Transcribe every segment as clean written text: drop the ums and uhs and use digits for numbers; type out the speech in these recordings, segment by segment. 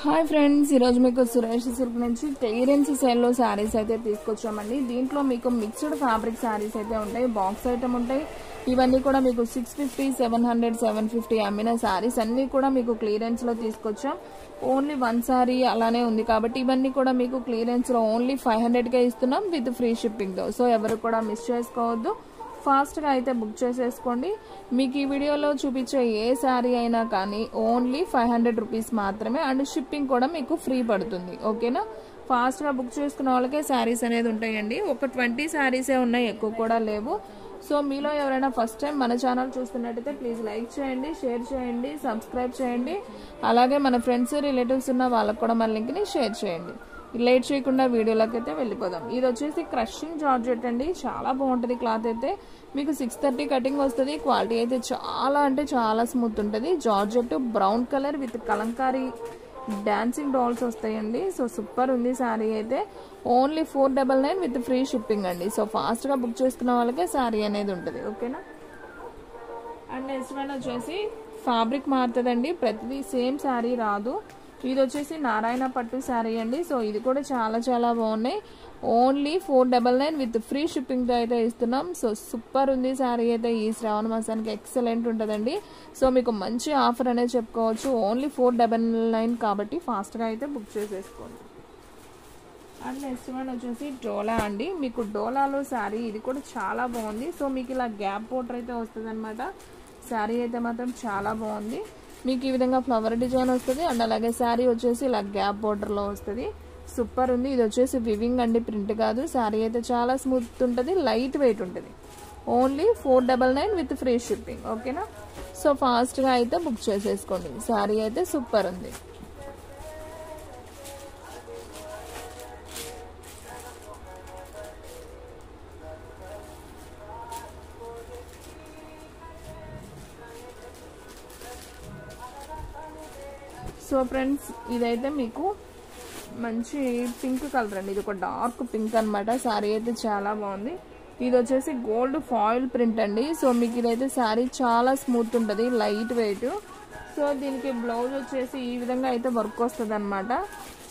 Hi friends, ఈరోజు మీకు Suresh silk నుంచి క్లియరెన్స్ సేల్లో శారీస్ అయితే తీసుకొచ్చామండి. దీంట్లో మీకు మిక్స్డ్ ఫ్యాబ్రిక్ శారీస్ అయితే ఉంటాయి, బాక్స్ ఐటమ్ ఉంటాయి. ఇవన్నీ కూడా మీకు 650, 700, 750 అమ్మిన శారీస్ అన్ని కూడా మీకు క్లియరెన్స్ లో తీసుకొచ్చాం. ఓన్లీ వన్ శారీ అలానే ఉంది కాబట్టి ఇవన్నీ కూడా మీకు క్లియరెన్స్ లో ఓన్లీ 500కే ఇస్తున్నాం విత్ ఫ్రీ షిప్పింగ్ తో. సో ఎవరు కూడా మిస్ చేసుకోవద్దు, ఫాస్ట్గా అయితే బుక్ చేసేసుకోండి. మీకు ఈ వీడియోలో చూపించే ఏ శారీ అయినా కానీ ఓన్లీ 500 రూపీస్ మాత్రమే, అండ్ షిప్పింగ్ కూడా మీకు ఫ్రీ పడుతుంది. ఓకేనా? ఫాస్ట్గా బుక్ చేసుకున్న వాళ్ళకే శారీస్ అనేది ఉంటాయండి. ఒక 20 శారీసే ఉన్నాయి, ఎక్కువ కూడా లేవు. సో మీలో ఎవరైనా ఫస్ట్ టైం మన ఛానల్ చూస్తున్నట్టయితే ప్లీజ్ లైక్ చేయండి, షేర్ చేయండి, సబ్స్క్రైబ్ చేయండి. అలాగే మన ఫ్రెండ్స్ రిలేటివ్స్ ఉన్న వాళ్ళకు కూడా మన లింక్ని షేర్ చేయండి. లేట్ చేయకుండా వీడియోలోకి అయితే వెళ్ళిపోదాం. ఇది వచ్చేసి క్రషింగ్ జార్జెట్ అండి, చాలా బాగుంటుంది. క్లాత్ అయితే మీకు 630 కటింగ్ వస్తుంది. క్వాలిటీ అయితే చాలా అంటే చాలా స్మూత్ ఉంటుంది. Georgette brown colour with Kalamkari dancing dolls వస్తాయండి. సో సూపర్ ఉంది శారీ అయితే. ఓన్లీ 499 విత్ ఫ్రీ షిప్పింగ్ అండి. సో ఫాస్ట్గా బుక్ చేసుకున్న వాళ్ళకే శారీ అనేది ఉంటుంది. ఓకేనా? అండ్ నెక్స్ట్ వన్ వచ్చేసి ఫ్యాబ్రిక్ మారుతుందండి, ప్రతిదీ సేమ్ శారీ రాదు. ఇది వచ్చేసి నారాయణ పట్టు శారీ అండి. సో ఇది కూడా చాలా చాలా బాగున్నాయి. ఓన్లీ 499 విత్ ఫ్రీ షిప్పింగ్ తో అయితే ఇస్తున్నాం. సో సూపర్ ఉంది శారీ అయితే. ఈ శ్రావణ మాసానికి ఎక్సలెంట్ ఉంటుందండి. సో మీకు మంచి ఆఫర్ అనేది చెప్పుకోవచ్చు. ఓన్లీ 499 కాబట్టి ఫాస్ట్గా అయితే బుక్ చేసేసుకోండి. అండ్ నెక్స్ట్ వన్ వచ్చేసి డోలా అండి. మీకు డోలాలో శారీ ఇది కూడా చాలా బాగుంది. సో మీకు ఇలా గ్యాప్ బోర్డర్ అయితే వస్తుంది అనమాట. శారీ అయితే మాత్రం చాలా బాగుంది. మీకు ఈ విధంగా ఫ్లవర్ డిజైన్ వస్తుంది, అండ్ అలాగే శారీ వచ్చేసి ఇలా గ్యాప్ బోర్డర్లో వస్తుంది. సూపర్ ఉంది. ఇది వచ్చేసి వివింగ్ అండి, ప్రింట్ కాదు. శారీ అయితే చాలా స్మూత్ ఉంటుంది, లైట్ వెయిట్ ఉంటుంది. Only 499 with free shipping. ఓకేనా? సో ఫాస్ట్గా అయితే బుక్ చేసేసుకోండి. శారీ అయితే సూపర్ ఉంది. సో ఫ్రెండ్స్, ఇదైతే మీకు మంచి పింక్ కలర్ అండి. ఇది ఒక డార్క్ పింక్ అనమాట. శారీ అయితే చాలా బాగుంది. ఇది వచ్చేసి గోల్డ్ ఫాయిల్ ప్రింట్ అండి. సో మీకు ఇదైతే శారీ చాలా స్మూత్ ఉంటుంది, లైట్ వెయిట్. సో దీనికి బ్లౌజ్ వచ్చేసి ఈ విధంగా అయితే వర్క్ వస్తుంది అనమాట.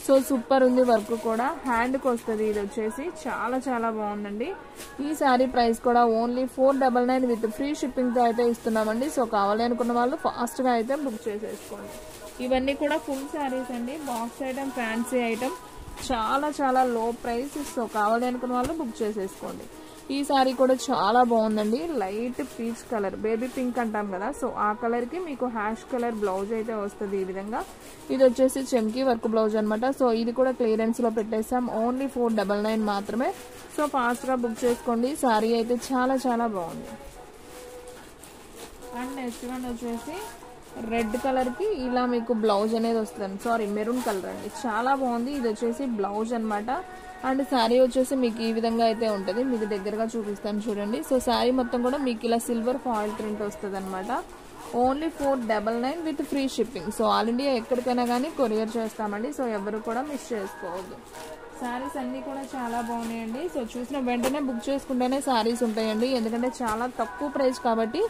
సో సూపర్ ఉంది వర్క్ కూడా. హ్యాండ్కి వస్తుంది. ఇది వచ్చేసి చాలా చాలా బాగుందండి. ఈ శారీ ప్రైస్ కూడా ఓన్లీ 499 విత్ ఫ్రీ షిప్పింగ్తో అయితే ఇస్తున్నామండి. సో కావాలి అనుకున్న వాళ్ళు ఫాస్ట్గా అయితే బుక్ చేసేసుకోండి. ఇవన్నీ కూడా ఫుల్ శారీస్ అండి, బాక్స్ ఐటమ్, ఫ్యాన్సీ ఐటమ్, చాలా చాలా లో ప్రైస్. సో కావాలి అనుకున్న వాళ్ళు బుక్ చేసేసుకోండి. ఈ శారీ కూడా చాలా బాగుందండి. Light peach colour, baby pink అంటాం కదా, సో ఆ కలర్ కి మీకు హ్యాష్ కలర్ బ్లౌజ్ అయితే వస్తుంది ఈ విధంగా. ఇది వచ్చేసి చెంకీ వర్క్ బ్లౌజ్ అనమాట. సో ఇది కూడా క్లియరెన్స్ లో పెట్టేసాం. ఓన్లీ 499 మాత్రమే. సో ఫాస్ట్ గా బుక్ చేసుకోండి. శారీ అయితే చాలా చాలా బాగుంది. అండ్ నెక్స్ట్ వన్ వచ్చేసి రెడ్ కలర్ కి ఇలా మీకు బ్లౌజ్ అనేది వస్తుంది. సారీ, మెరూన్ కలర్ అండి, చాలా బాగుంది. ఇది వచ్చేసి బ్లౌజ్ అనమాట. అండ్ శారీ వచ్చేసి మీకు ఈ విధంగా అయితే ఉంటుంది. మీకు దగ్గరగా చూపిస్తాను చూడండి. సో శారీ మొత్తం కూడా మీకు ఇలా సిల్వర్ ఫాయిల్ ప్రింట్ వస్తుంది అనమాట. Only 499 with free shipping. So all India ఎక్కడికైనా కానీ కొరియర్ చేస్తామండి. సో ఎవరు కూడా మిస్ చేసుకోవద్దు. శారీస్ అన్నీ కూడా చాలా బాగున్నాయండి. సో చూసిన వెంటనే బుక్ చేసుకుంటేనే శారీస్ ఉంటాయండి, ఎందుకంటే చాలా తక్కువ ప్రైస్ కాబట్టి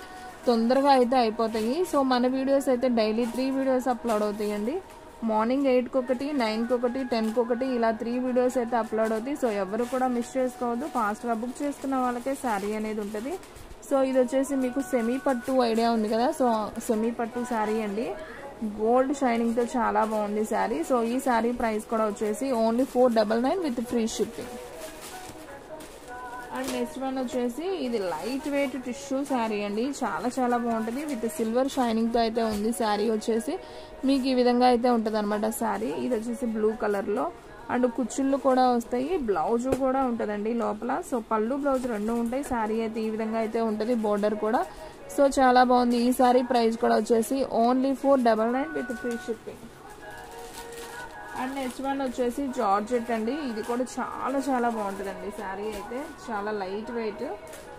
తొందరగా అయితే అయిపోతాయి. సో మన వీడియోస్ అయితే డైలీ 3 వీడియోస్ అప్లోడ్ అవుతాయండి. మార్నింగ్ 8కి ఒకటి, 9కి ఒకటి, 10కి ఒకటి, ఇలా 3 వీడియోస్ అయితే అప్లోడ్ అవుతాయి. సో ఎవరు కూడా మిస్ చేసుకోవద్దు. ఫాస్ట్గా బుక్ చేసుకున్న వాళ్ళకే శారీ అనేది ఉంటుంది. సో ఇది వచ్చేసి మీకు సెమీ పట్టు ఐడియా ఉంది కదా, సో సెమీ పట్టు శారీ అండి. గోల్డ్ షైనింగ్తో చాలా బాగుంది శారీ. సో ఈ శారీ ప్రైస్ కూడా వచ్చేసి only 499 with free shipping. And next one వచ్చేసి ఇది లైట్ వెయిట్ టిష్యూ శారీ అండి, చాలా చాలా బాగుంటుంది. విత్ సిల్వర్ షైనింగ్తో అయితే ఉంది. శారీ వచ్చేసి మీకు ఈ విధంగా అయితే ఉంటుంది అనమాట శారీ. ఇది వచ్చేసి బ్లూ కలర్లో, అండ్ కుచ్చుళ్ళు కూడా వస్తాయి, బ్లౌజ్ కూడా ఉంటుందండి లోపల. సో పళ్ళు బ్లౌజ్ రెండు ఉంటాయి. శారీ అయితే ఈ విధంగా అయితే ఉంటుంది, బోర్డర్ కూడా. సో చాలా బాగుంది. ఈ శారీ ప్రైస్ కూడా వచ్చేసి only 499 with free shipping. And next one వచ్చేసి జార్జెట్ అండి. ఇది కూడా చాలా చాలా బాగుంటుందండి శారీ అయితే, చాలా లైట్ వెయిట్.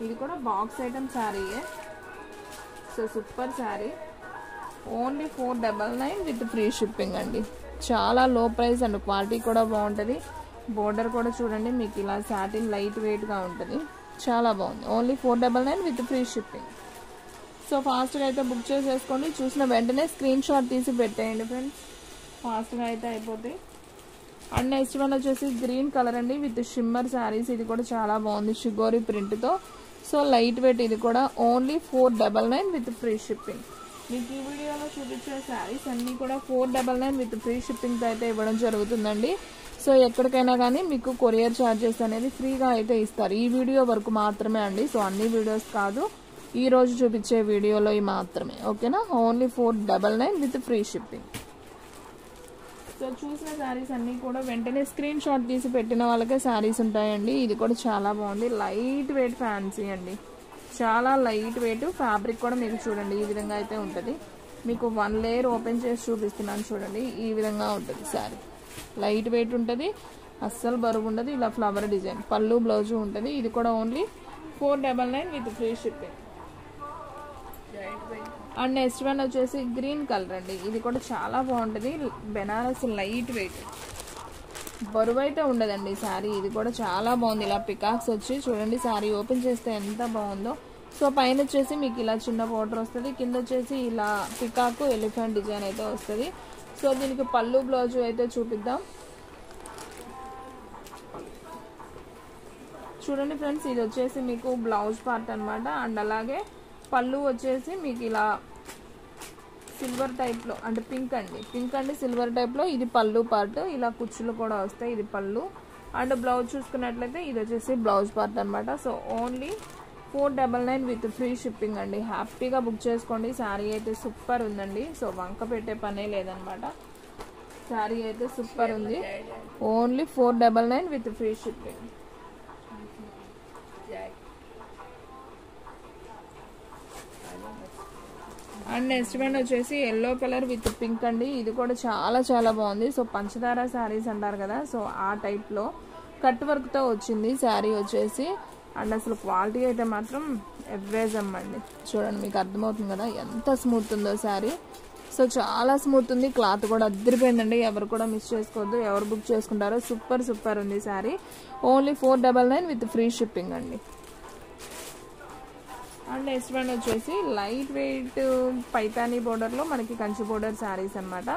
ఇది కూడా బాక్స్ ఐటమ్ శారీయే. So super sari. Only 499 with free shipping అండి. చాలా లో ప్రైస్ అండ్ క్వాలిటీ కూడా బాగుంటుంది. బోర్డర్ కూడా చూడండి మీకు ఇలా సాటిన్ లైట్ వెయిట్గా ఉంటుంది, చాలా బాగుంది. Only 499 with free shipping. So ఫాస్ట్గా అయితే బుక్ చేసేసుకోండి. చూసిన వెంటనే స్క్రీన్ షాట్ తీసి పెట్టేయండి ఫ్రెండ్స్. ఫాస్ట్గా అయితే అయిపోతాయి. అండ్ నెక్స్ట్ వన్ వచ్చేసి గ్రీన్ కలర్ అండి విత్ షిమ్మర్ శారీస్. ఇది కూడా చాలా బాగుంది షిగోరి ప్రింట్తో. So light weight. ఇది కూడా ఓన్లీ 499 విత్ ఫ్రీ షిప్పింగ్. మీకు ఈ వీడియోలో చూపించే శారీస్ అన్నీ కూడా 499 విత్ ఫ్రీ షిప్పింగ్తో అయితే ఇవ్వడం జరుగుతుందండి. సో ఎక్కడికైనా కానీ మీకు కొరియర్ ఛార్జెస్ అనేది ఫ్రీగా అయితే ఇస్తారు. ఈ వీడియో వరకు మాత్రమే అండి. సో అన్ని వీడియోస్ కాదు, ఈ రోజు చూపించే వీడియోలో మాత్రమే. ఓకేనా, only 499 with free shipping. So చూసిన శారీస్ అన్నీ కూడా వెంటనే స్క్రీన్ షాట్ తీసి పెట్టిన వాళ్ళకే శారీస్ ఉంటాయండి. ఇది కూడా చాలా బాగుంది. లైట్ వెయిట్ ఫ్యాన్సీ అండి, చాలా లైట్ వెయిట్. ఫ్యాబ్రిక్ కూడా మీకు చూడండి ఈ విధంగా అయితే ఉంటుంది. మీకు 1 లేయర్ ఓపెన్ చేసి చూపిస్తున్నాను చూడండి. ఈ విధంగా ఉంటుంది శారీ. లైట్ వెయిట్ ఉంటుంది, అస్సలు బరువు ఉండదు. ఇలా ఫ్లవర్ డిజైన్ పళ్ళు బ్లౌజు ఉంటుంది. ఇది కూడా only 499 with free shipping. And next one వచ్చేసి గ్రీన్ కలర్ అండి. ఇది కూడా చాలా బాగుంటుంది. బెనారస్ లైట్ వెయిట్, బరువు అయితే ఉండదండి శారీ. ఇది కూడా చాలా బాగుంది. ఇలా పికాక్స్ వచ్చి చూడండి, శారీ ఓపెన్ చేస్తే ఎంత బాగుందో. సో పైన వచ్చేసి మీకు ఇలా చిన్న బోర్డర్ వస్తుంది, కింద వచ్చేసి ఇలా పికాక్ ఎలిఫెంట్ డిజైన్ అయితే వస్తుంది. సో దీనికి పళ్ళు బ్లౌజు అయితే చూపిద్దాం చూడండి ఫ్రెండ్స్. ఇది వచ్చేసి మీకు బ్లౌజ్ పార్ట్ అనమాట. అండ్ అలాగే పళ్ళు వచ్చేసి మీకు ఇలా సిల్వర్ టైప్లో, అంటే పింక్ అండి సిల్వర్ టైప్లో. ఇది పళ్ళు పార్ట్. ఇలా కుచ్చులు కూడా వస్తాయి. ఇది పళ్ళు. అండ్ బ్లౌజ్ చూసుకున్నట్లయితే ఇది వచ్చేసి బ్లౌజ్ పార్ట్ అనమాట. So only 499 with free shipping అండి. హ్యాపీగా బుక్ చేసుకోండి. శారీ అయితే సూపర్ ఉందండి. సో వంక పెట్టే పనే లేదనమాట. శారీ అయితే సూపర్ ఉంది. Only 499 with free shipping. And next one వచ్చేసి ఎల్లో కలర్ విత్ పింక్ అండి. ఇది కూడా చాలా చాలా బాగుంది. సో పంచదార శారీస్ అంటారు కదా, సో ఆ టైప్లో కట్ వర్క్తో వచ్చింది శారీ వచ్చేసి. అండ్ అసలు క్వాలిటీ అయితే మాత్రం ఎవరేజ్ అమ్మండి. చూడండి, మీకు అర్థమవుతుంది కదా ఎంత స్మూత్ ఉందో శారీ. సో చాలా స్మూత్ ఉంది. క్లాత్ కూడా అద్దరిపోయిందండి. ఎవరు కూడా మిస్ చేసుకోవద్దు. ఎవరు బుక్ చేసుకుంటారో సూపర్ ఉంది sari. Only 499 with free shipping అండి. అండ్ నెక్స్ట్ వన్ వచ్చేసి లైట్ వెయిట్ పైతానీ బోర్డర్లో మనకి కంచి బోర్డర్ శారీస్ అనమాట.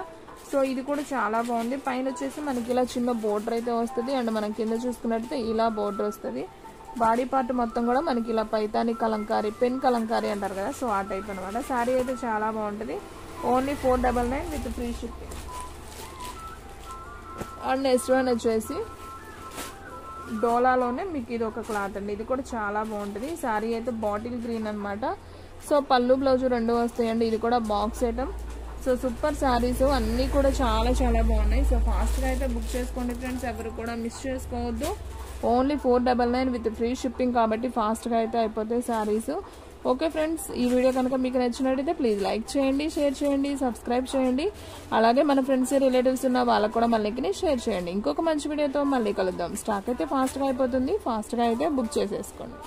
సో ఇది కూడా చాలా బాగుంది. పైన వచ్చేసి మనకి ఇలా చిన్న బోర్డర్ అయితే వస్తుంది. అండ్ మనం కింద చూసుకున్నట్టయితే ఇలా బోర్డర్ వస్తుంది. బాడీ పార్ట్ మొత్తం కూడా మనకి ఇలా పైతానీ కలంకారీ, పెన్ కలంకారీ అంటారు కదా, సో ఆ టైప్ అనమాట. శారీ అయితే చాలా బాగుంటుంది. Only 499 with free shipping. And next one వచ్చేసి డోలాలోనే మీకు ఇది ఒక క్లాత్ అండి. ఇది కూడా చాలా బాగుంటుంది. శారీ అయితే బాటిల్ గ్రీన్ అనమాట. సో పళ్ళు బ్లౌజు 2 వస్తాయండి. ఇది కూడా box item. So super saris అన్నీ కూడా చాలా చాలా బాగున్నాయి. సో ఫాస్ట్గా అయితే బుక్ చేసుకోండి ఫ్రెండ్స్. ఎవరు కూడా మిస్ చేసుకోవద్దు. ఓన్లీ 499 విత్ ఫ్రీ షిప్పింగ్ కాబట్టి ఫాస్ట్గా అయితే అయిపోతాయి శారీస్. ఓకే ఫ్రెండ్స్, ఈ వీడియో కనుక మీకు నచ్చినట్టయితే ప్లీజ్ లైక్ చేయండి, షేర్ చేయండి, సబ్స్క్రైబ్ చేయండి. అలాగే మన ఫ్రెండ్స్ రిలేటివ్స్ ఉన్న వాళ్ళకు కూడా మన లింక్ని షేర్ చేయండి. ఇంకొక మంచి వీడియోతో మళ్ళీ కలుద్దాం. స్టాక్ అయితే ఫాస్ట్గా అయిపోతుంది. ఫాస్ట్గా అయితే బుక్ చేసేసుకోండి.